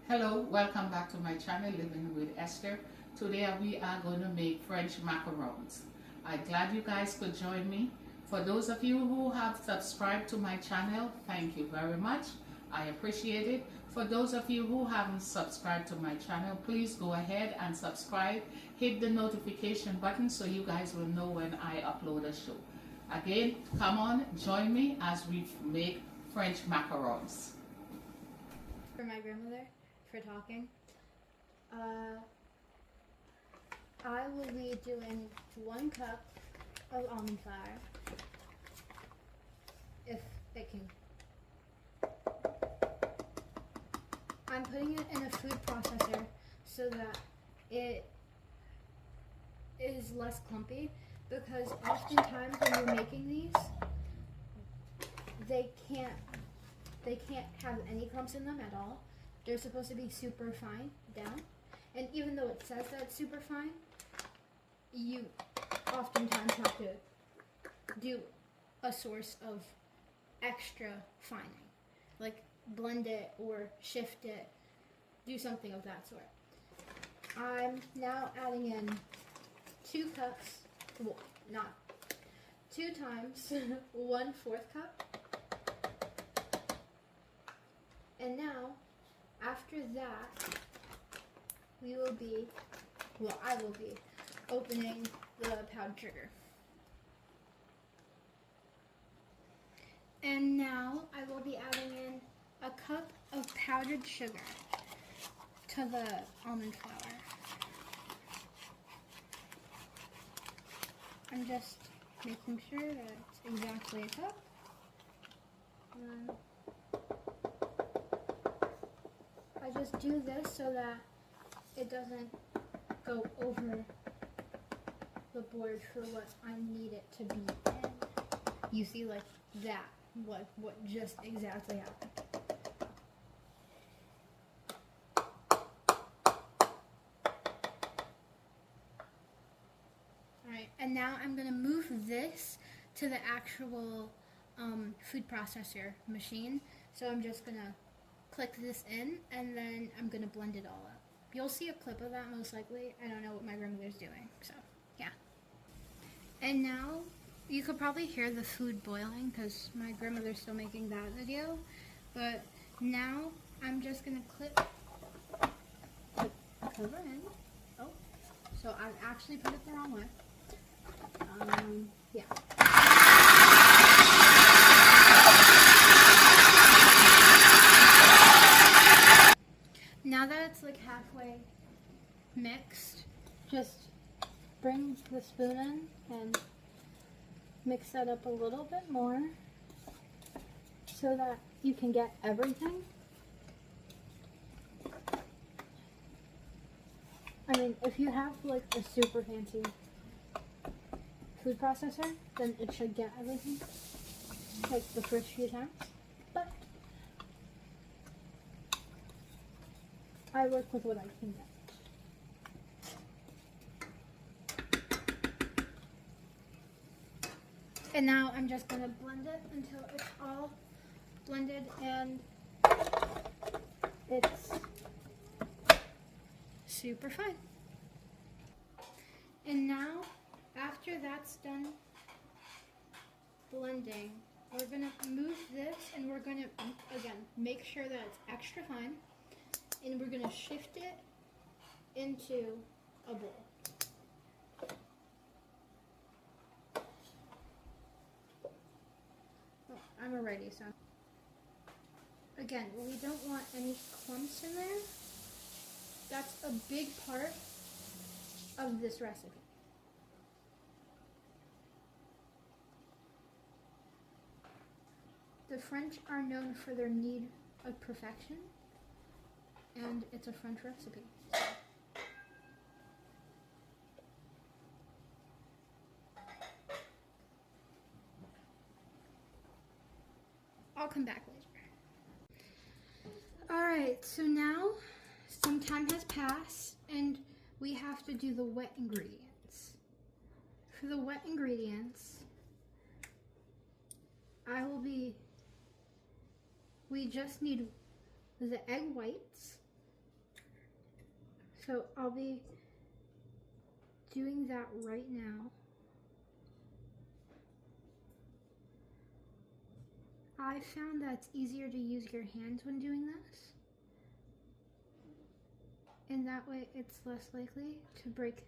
Hello, welcome back to my channel Living with Esther. Today we are going to make French macarons. I'm glad you guys could join me. For those of you who have subscribed to my channel, thank you very much. I appreciate it. For those of you who haven't subscribed to my channel, please go ahead and subscribe. Hit the notification button so you guys will know when I upload a show. Again, come on, join me as we make French macarons. For my grandmother for talking. I will be doing 1 cup of almond flour, if it can. I'm putting it in a food processor so that it is less clumpy, because oftentimes when you're making these, they can't have any clumps in them at all. They're supposed to be super fine down, and even though it says that it's super fine, you oftentimes have to do a source of extra fining, like blend it or shift it, do something of that sort. I'm now adding in 2 cups, well, not 2 times 1/4 cup. And now, after that, I will be opening the powdered sugar. And now I will be adding in a cup of powdered sugar to the almond flour. I'm just making sure that it's exactly a cup. I just do this so that it doesn't go over the board for what I need it to be in. You see, like that, what just exactly happened. Alright, and now I'm going to move this to the actual food processor machine. So I'm just going to click this in, and then I'm going to blend it all up. You'll see a clip of that most likely. I don't know what my grandmother's doing, so yeah. And now you could probably hear the food boiling because my grandmother's still making that video. But now I'm just going to clip the cover in. Oh, so I actually put it the wrong way. Yeah. Now that it's like halfway mixed, just bring the spoon in and mix that up a little bit more so that you can get everything. I mean, if you have like a super fancy food processor, then it should get everything, like the first few times. But I work with what I can get. And now I'm just going to blend it until it's all blended and it's super fine. And now, after that's done blending, we're going to move this and we're going to, again, make sure that it's extra fine. And we're going to shift it into a bowl. Oh, I'm already, so. Again, we don't want any clumps in there. That's a big part of this recipe. The French are known for their need of perfection. And it's a French recipe. So. I'll come back later. Alright, so now some time has passed and we have to do the wet ingredients. For the wet ingredients, we just need the egg whites, So I'll be doing that right now. I found that it's easier to use your hands when doing this. And that way it's less likely to break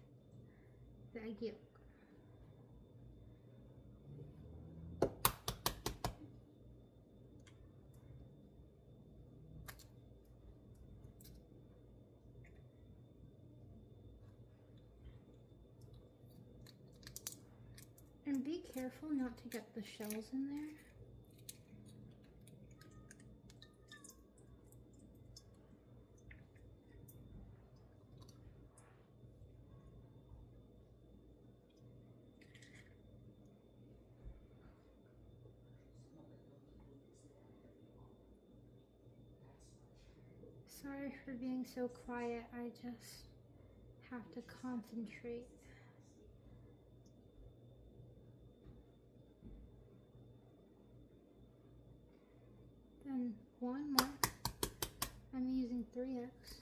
the egg yolk. And be careful not to get the shells in there. Sorry for being so quiet, I just have to concentrate. Then one more. I'm using 3 eggs.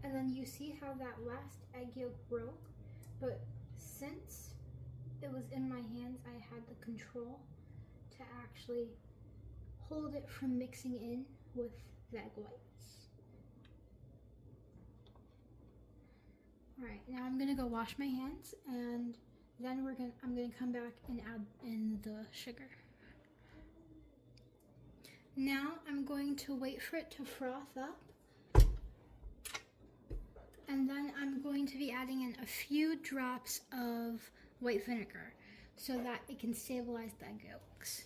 And then you see how that last egg yolk broke, but since it was in my hands, I had the control to actually hold it from mixing in with the egg whites. All right, now I'm gonna go wash my hands, and then I'm gonna come back and add in the sugar. Now I'm going to wait for it to froth up, and then I'm going to be adding in a few drops of white vinegar so that it can stabilize the egg yolks.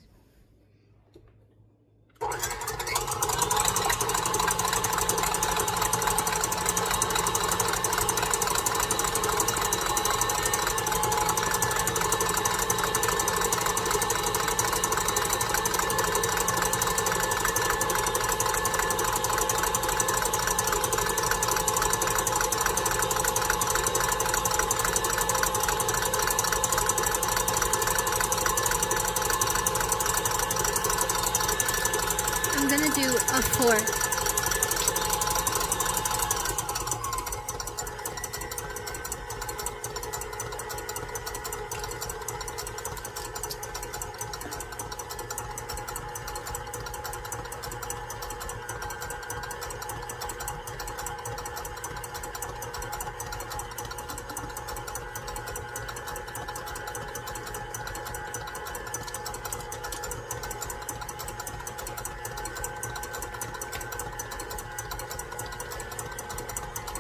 I'm gonna do a 4th.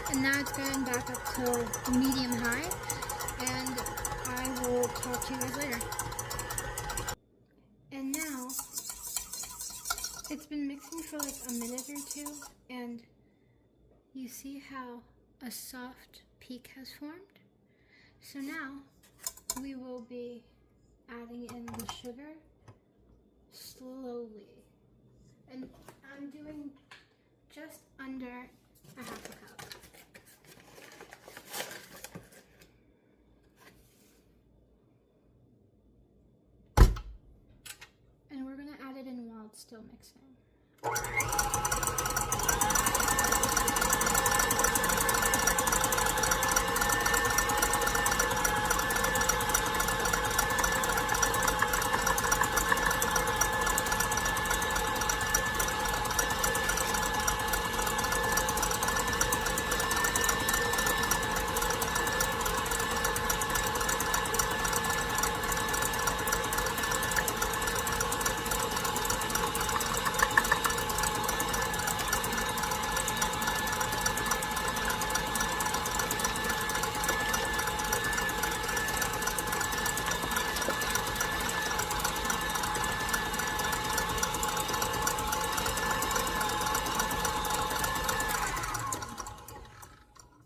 And now it's going back up to medium high, and I will talk to you guys later. And now it's been mixing for like a minute or 2, and you see how a soft peak has formed. So now we will be adding in the sugar slowly, and I'm doing just under a half a cup. And we're gonna add it in while it's still mixing.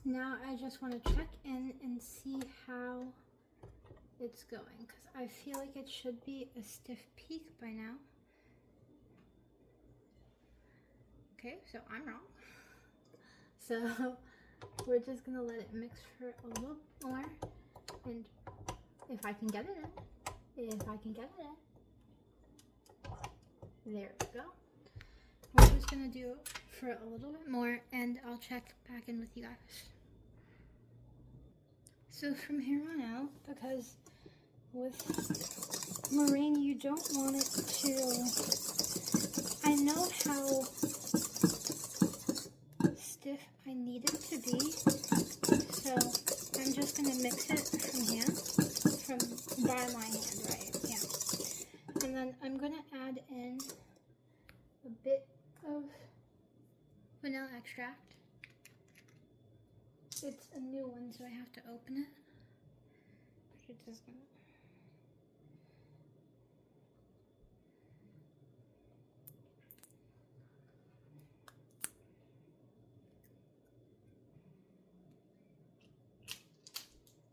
Now I just want to check in and see how it's going, because I feel like it should be a stiff peak by now. Okay, so I'm wrong. So we're just gonna let it mix for a little more, and if I can get it in, there we go. We're just gonna do it for a little bit more, and I'll check back in with you guys. So from here on out, because with meringue you don't want it to, I know how stiff I need it to be, so I'm just gonna mix it by my hand, right? Yeah. And then I'm gonna add in a bit of vanilla extract. It's a new one, so I have to open it. It's just gonna...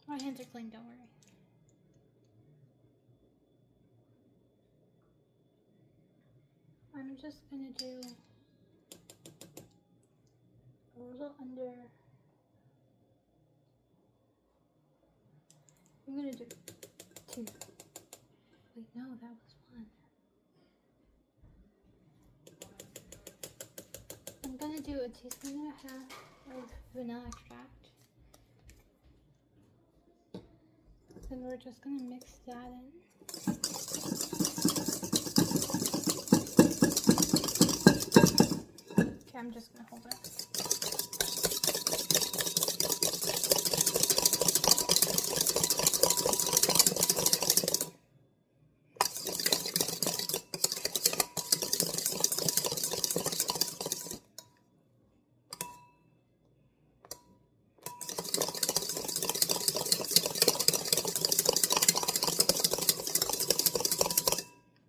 My hands are clean, don't worry. I'm just gonna do a little under. I'm gonna do 2. Wait, no, that was 1. I'm gonna do a teaspoon and a half of vanilla extract. Then we're just gonna mix that in. Okay, I'm just gonna hold it.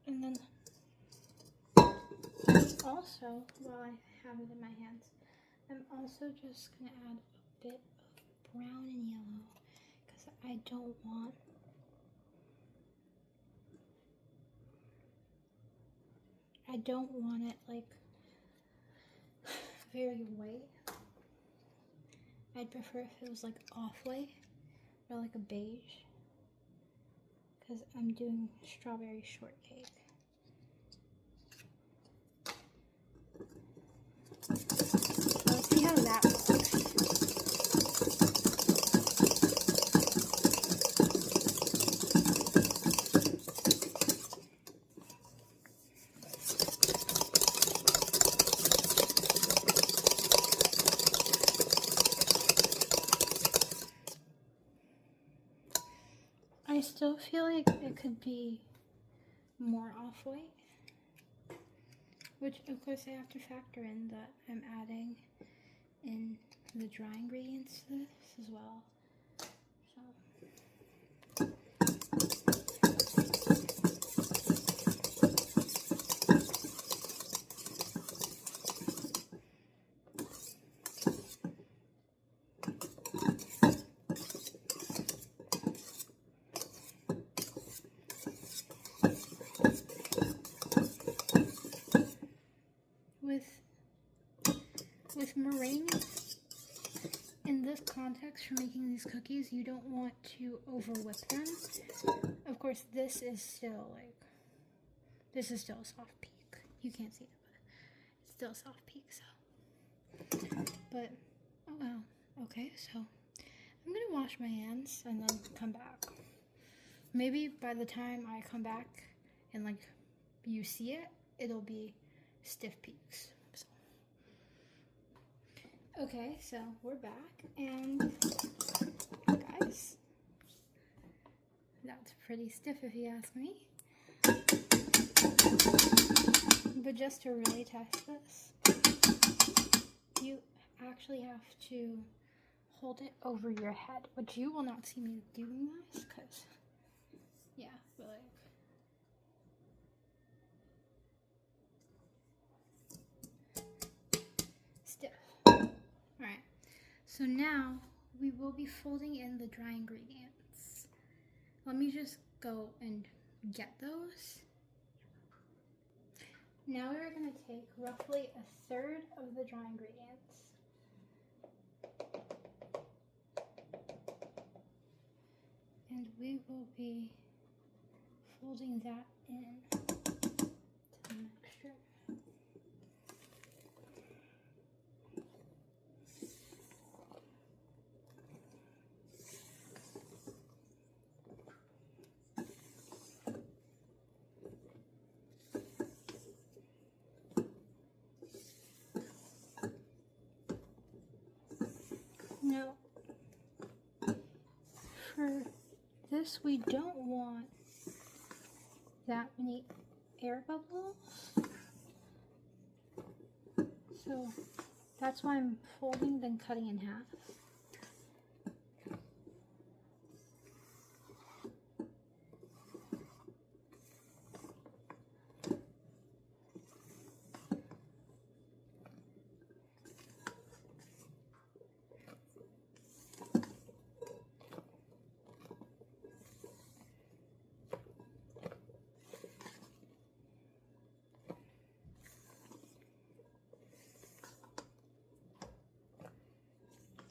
And then also, while I have it in my hands, I'm also just gonna add a bit of brown and yellow because I don't want it like very white. I'd prefer if it was like off-white or like a beige because I'm doing strawberry shortcake. So let's see how that works. I still feel like it could be more off-white, which of course I have to factor in that I'm adding in the dry ingredients to this as well. With meringue, in this context for making these cookies, you don't want to over whip them. Of course, this is still a soft peak. You can't see it, but it's still a soft peak, so. But, oh wow. Okay, so I'm gonna wash my hands and then come back. Maybe by the time I come back and like you see it, it'll be stiff peaks. Okay, so we're back, and guys, that's pretty stiff if you ask me. But just to really test this, you actually have to hold it over your head, which you will not see me doing this, because, yeah, but like, stiff. Alright, so now we will be folding in the dry ingredients. Let me just go and get those. Now we're going to take roughly a third of the dry ingredients. And we will be folding that in to the mixture. Now, for this, we don't want that many air bubbles, so that's why I'm folding then cutting in half.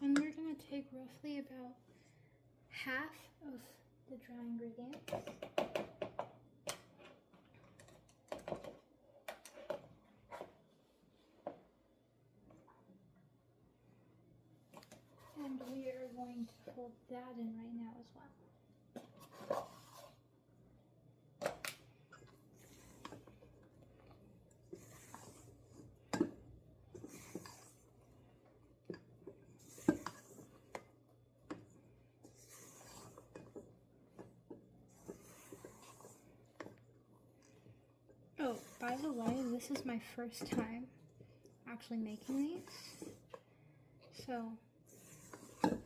And we're going to take roughly about half of the dry ingredients. And we are going to fold that in right now as well. Oh, by the way, this is my first time actually making these, so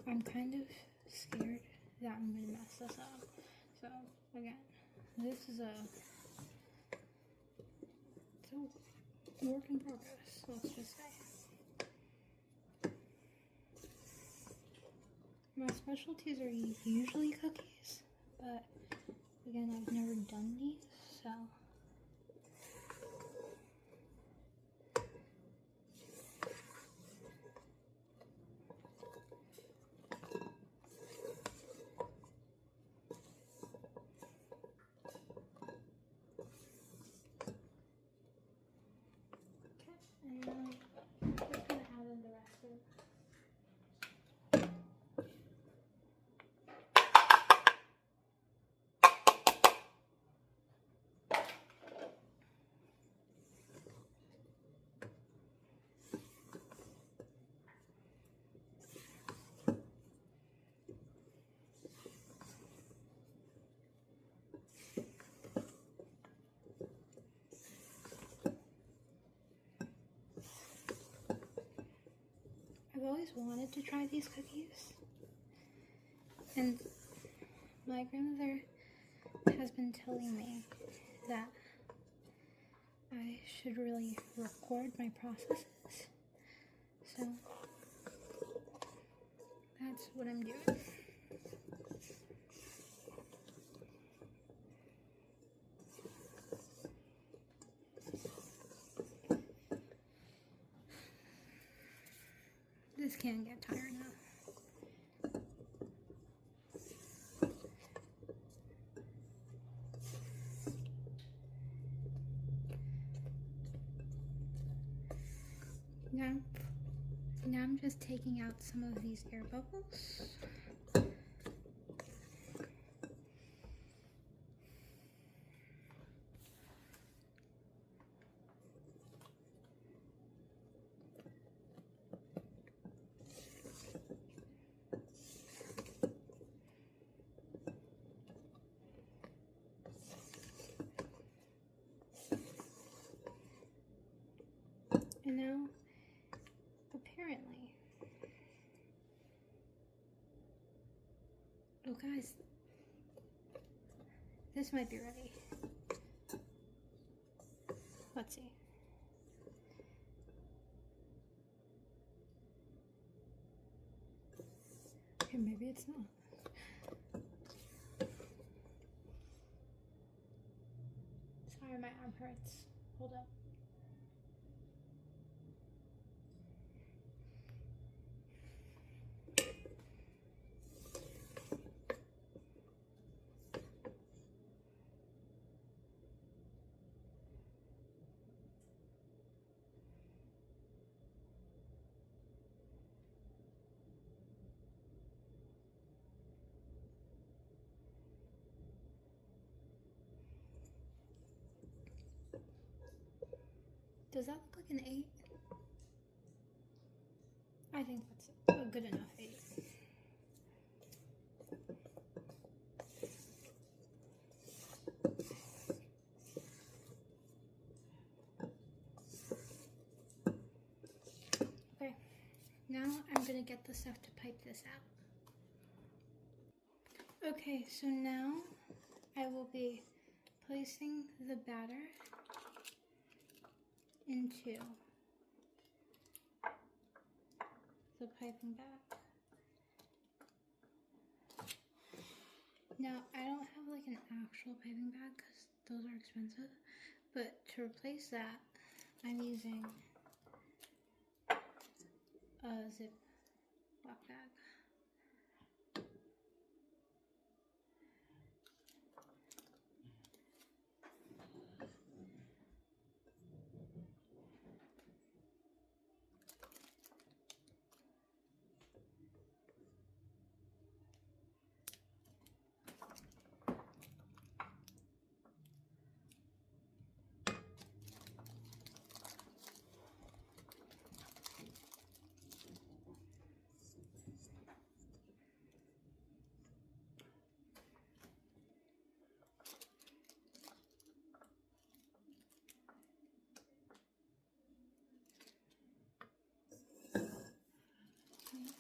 I'm kind of scared that I'm going to mess this up. So, again, this is it's a work in progress, let's just say. My specialties are usually cookies, but again, I've never done these, so... And then I'm just going to add in the rest of it. I've always wanted to try these cookies, and my grandmother has been telling me that I should really record my processes, so that's what I'm doing. This can get tired now. Now I'm just taking out some of these air bubbles. And now, apparently, oh guys, this might be ready. Let's see. Okay, maybe it's not. Sorry, my arm hurts. Hold up. Does that look like an 8? I think that's a good enough 8. Okay, now I'm gonna get the stuff to pipe this out. Okay, so now I will be placing the batter into the piping bag. Now, I don't have like an actual piping bag because those are expensive, but to replace that, I'm using a zip lock bag.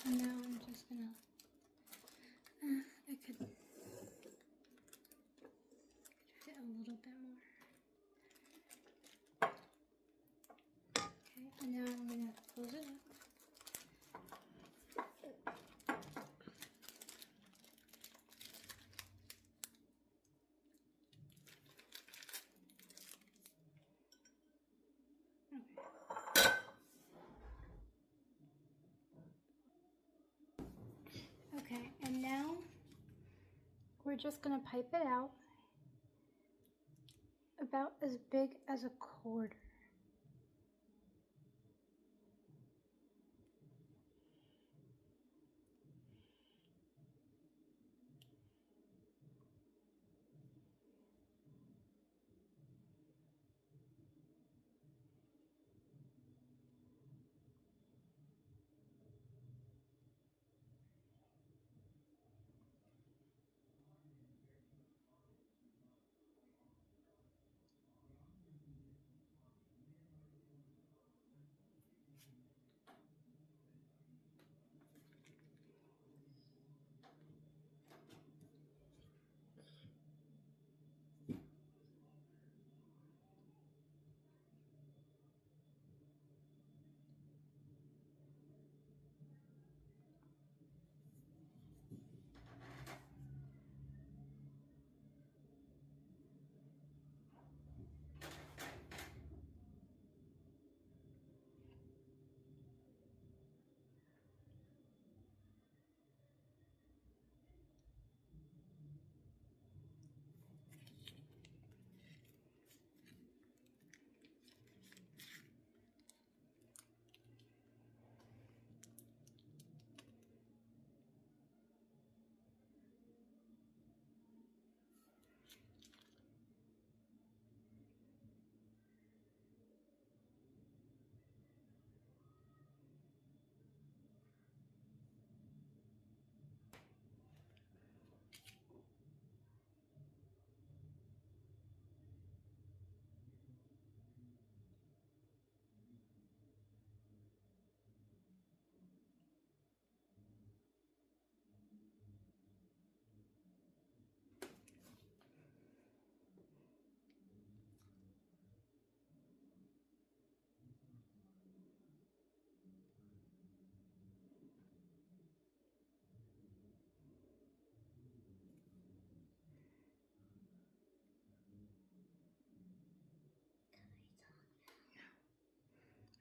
And now I'm just gonna, I could fit a little bit more. Okay, and now I'm gonna close it up. Okay, and now we're just gonna pipe it out about as big as a quarter.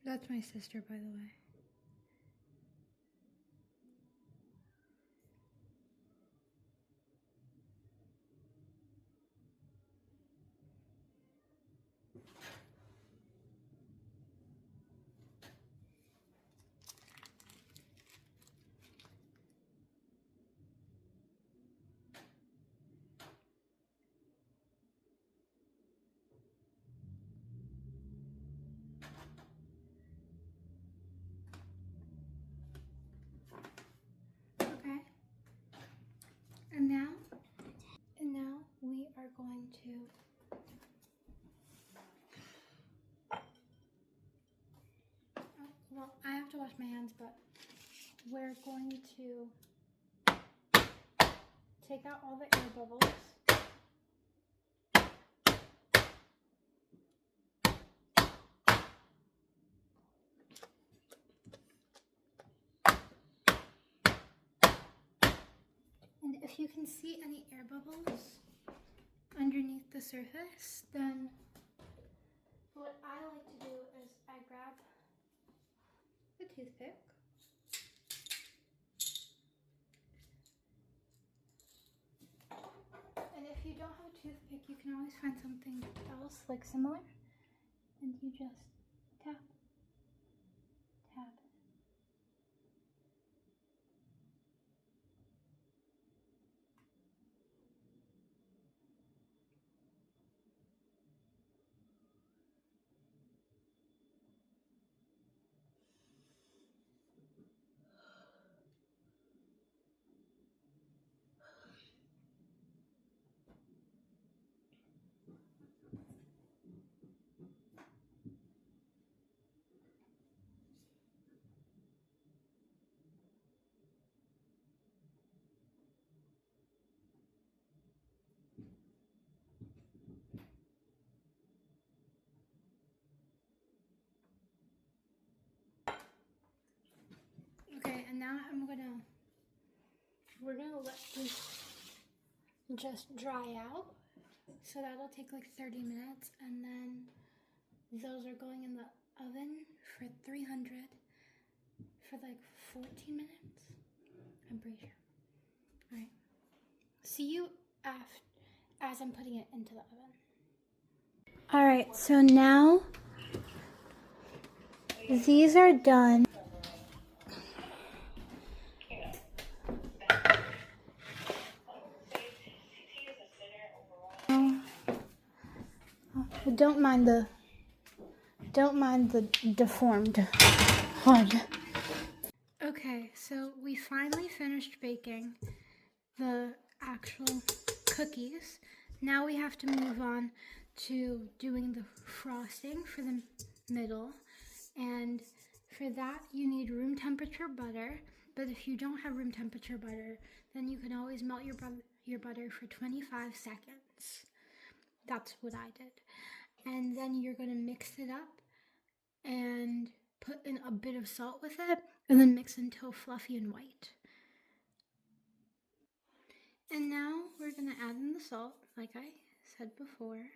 That's my sister, by the way. my hands, but we're going to take out all the air bubbles. And if you can see any air bubbles underneath the surface, then what I like to do is I grab the toothpick. And if you don't have a toothpick, you can always find something else like similar, and you just tap, tap. Okay, and now we're gonna let this just dry out. So that'll take like 30 minutes, and then those are going in the oven for 300 for like 14 minutes. I'm pretty sure. All right. See you as I'm putting it into the oven. All right, so now these are done. Don't mind the deformed one. Okay, so we finally finished baking the actual cookies. Now we have to move on to doing the frosting for the middle. And for that, you need room temperature butter. But if you don't have room temperature butter, then you can always melt your butter for 25 seconds. That's what I did. And then you're going to mix it up and put in a bit of salt with it, and then mix until fluffy and white. And now we're going to add in the salt, like I said before.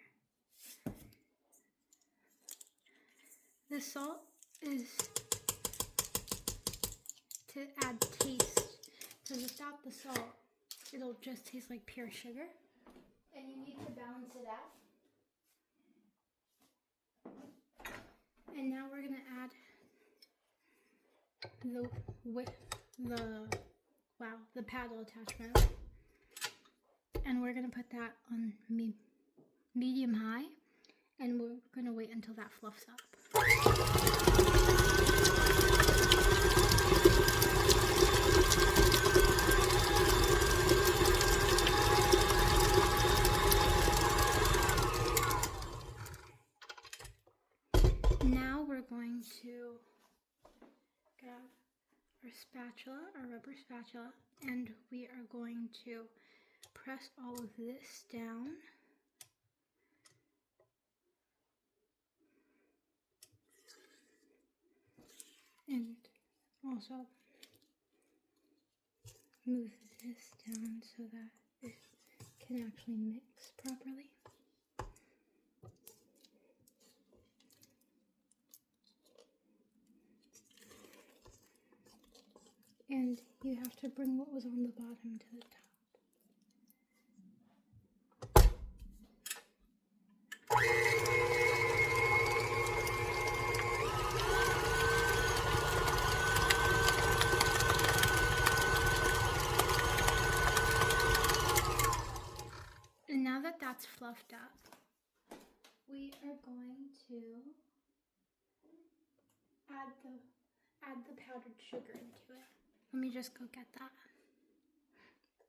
The salt is to add taste, because without the salt, it'll just taste like pure sugar. And you need to balance it out. And now we're gonna add the paddle attachment, and we're gonna put that on medium high, and we're gonna wait until that fluffs up. Now we're going to grab our rubber spatula, and we are going to press all of this down. And also move this down so that it can actually mix properly. And you have to bring what was on the bottom to the top. And now that that's fluffed up, we are going to add the powdered sugar into it. Let me just go get that.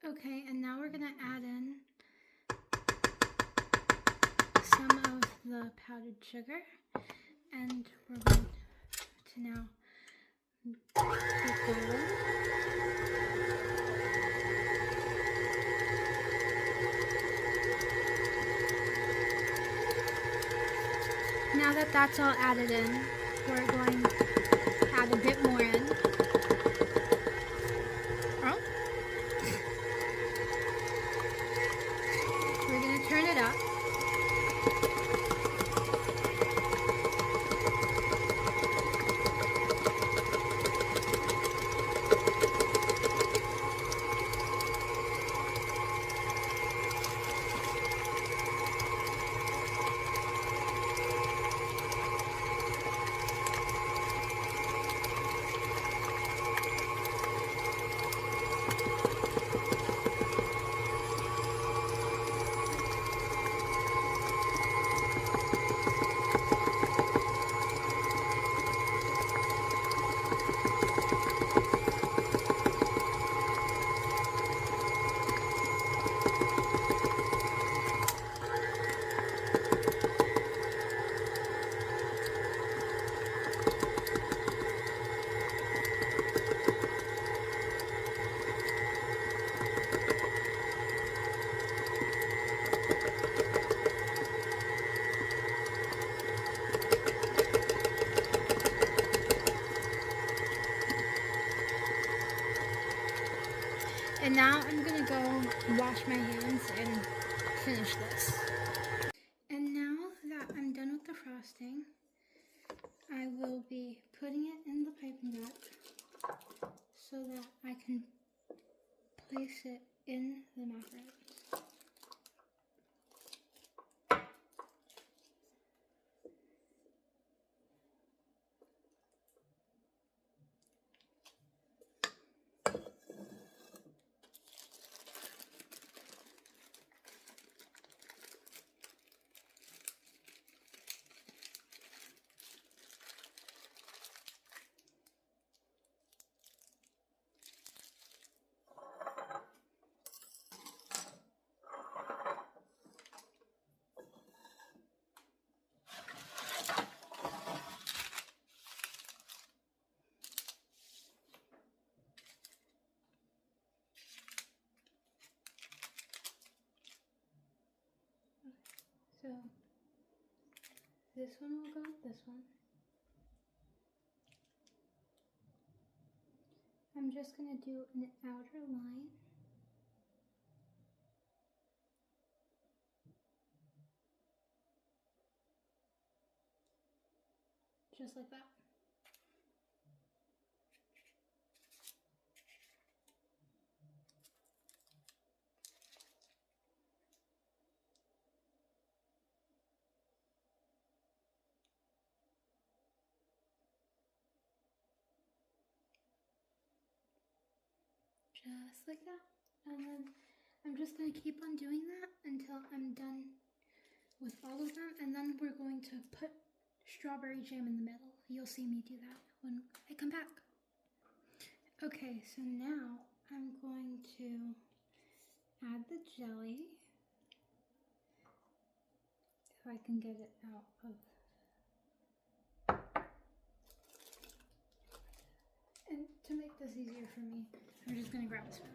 Okay, and now we're gonna add in some of the powdered sugar, and we're going to now Keep going. Now that that's all added in, we're going to add a bit more in. Oh. We're going to turn it up. And now I'm gonna go wash my hands and finish this. And now that I'm done with the frosting, I will be putting it in the piping bag so that I can place it in the macaroons. So this one will go with this one. I'm just going to do an outer line. Just like that. Just like that. And then I'm just going to keep on doing that until I'm done with all of them. And then we're going to put strawberry jam in the middle. You'll see me do that when I come back. Okay, so now I'm going to add the jelly. If I can get it out of... And to make this easier for me, I'm just going to grab a spoon.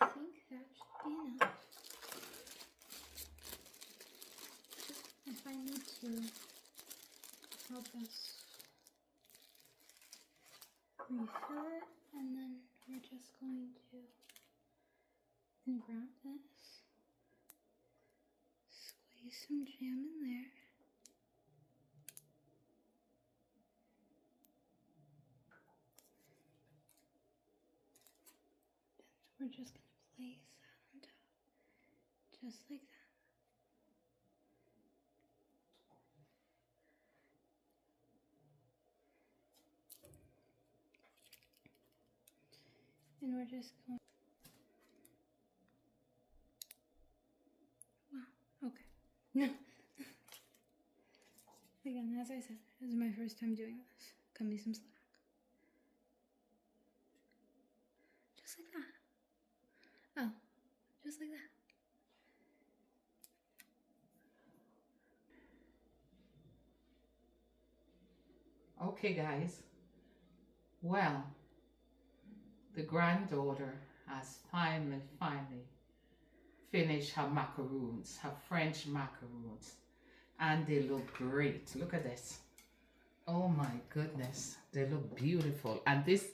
I think that should be enough. If I need to help us refill it, and then we're just going to grab this, squeeze some jam in there. We're just going to place that on top, just like that. And we're just going... Wow, okay. Again, as I said, this is my first time doing this. Cut me some slack. Just like that. Oh, just like that. Okay guys, well, the granddaughter has finally finished her macaroons, her French macaroons, and they look great. Look at this. Oh my goodness, they look beautiful. And this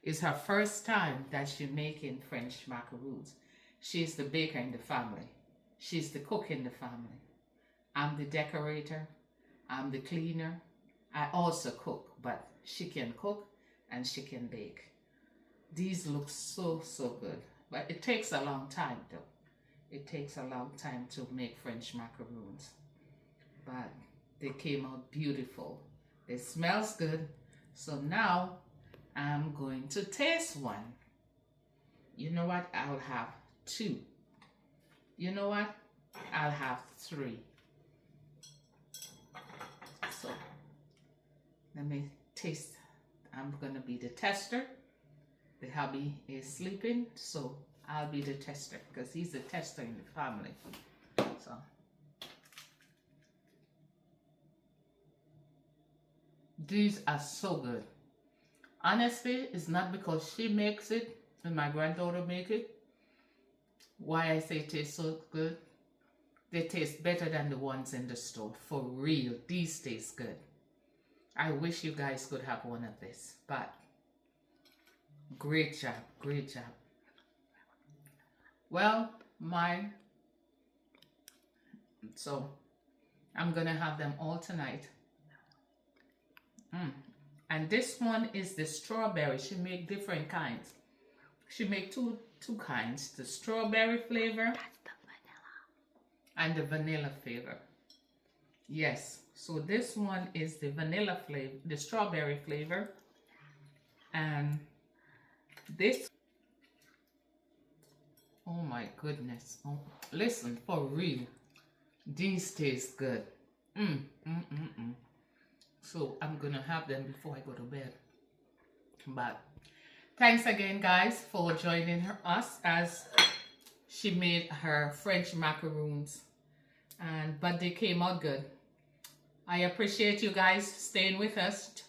is her first time that she's making French macaroons. She's the baker in the family. She's the cook in the family. I'm the decorator. I'm the cleaner. I also cook, but she can cook and she can bake. These look so good, but it takes a long time though. It takes a long time to make French macaroons, but they came out beautiful. It smells good. So now I'm going to taste one. You know what? I'll have 2. You know what? I'll have 3. So let me taste. I'm gonna be the tester. The hubby is sleeping, so I'll be the tester because he's the tester in the family. So these are so good. Honestly, it's not because she makes it and my granddaughter make it why I say it tastes so good. They taste better than the ones in the store. For real, these taste good. I wish you guys could have one of this, but great job, great job. Well, so I'm gonna have them all tonight. And this one is the strawberry. She make different kinds. She make two kinds, the strawberry flavor and the vanilla flavor. Yes, so this one is the vanilla flavor, the strawberry flavor, and this, oh my goodness, oh, listen, for real, these taste good. So I'm gonna have them before I go to bed. But thanks again guys for joining us as she made her French macaroons, but they came out good. I appreciate you guys staying with us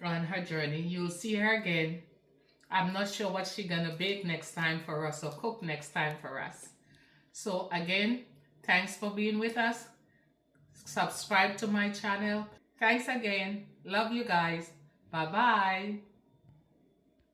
on her journey. You'll see her again. I'm not sure what she's gonna bake next time for us or cook next time for us. So again, thanks for being with us. Subscribe to my channel. Thanks again. Love you guys. Bye-bye.